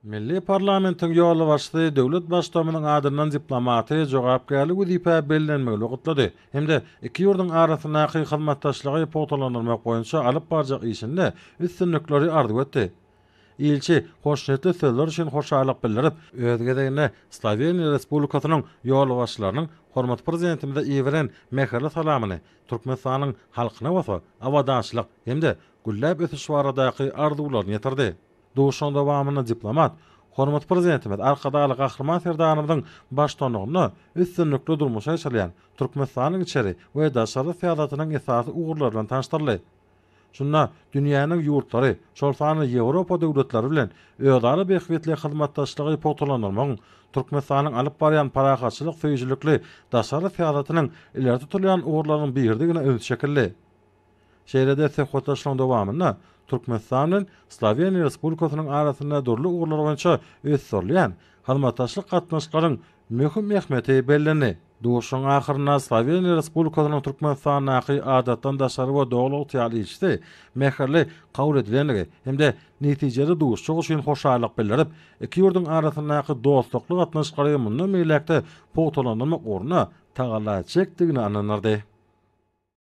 Milli parlamentin ýoly başly döwlet başçymynyň adyndan diplomaty jogapkärlik wezipä bellenmeli gutlady. Hemde iki ýurdun arasyndaky hyzmatdaşlygy potalanyrmak boýunça alyp barjak işinde üstünlikleri ardyp etdi. Ilçi hoşnetli sözler üçin hoşalyk bildirip, özgedegine Sloveniya Respublikasynyň ýoly başçylarynyň hormat prezidentimizde iýeren mehirli salamyny Türkmenistanyň halkyna we awadaşlyk hemde gülläp ösüş baradaky arzuwlaryny ýetirdi. Duşan dowamyny diplomat hormat prezidentimiz arkadaly gahrman serdanymyň başdanlygyny üstünlikli durmuşa geçirýän Türkmenistanyň içeri we daşary syýasatynyň esasy ugurlaryny tanışdyrdy. Şunda dünýäniň ýurtlary, şol sany Ýewropa döwletleri bilen öýdary behwetli hyzmatdaşlygy potalanyrmagyň Türkmenistanyň alyp barýan parahatçylyk söýüjlikli daşary syýasatynyň ileri tutulýan ugurlarynyň birdigine öz şekilli. Şeýlede söhbetleşiň dowamyna Türkmenistan'ın Sloveniya Respublikasynyň arasynda durly ugurlar boýunça öz sorlayan hyzmatdaşlyk gatnaşyklaryň möhüm mehmeti bellendi. Duşun ahyryna Sloveniya Respublikasynyň Türkmenistanyň adatdan daşary we doguluk ýaly mehirli kabul edilenligi hemde netijeli duşçuk üçin hoşalyk bildirip, iki ýurdun arasyndaky dostlukly gatnaşyklary mundan meýlekde potalanyrmak orna tagala çekdigini anlanyrdy.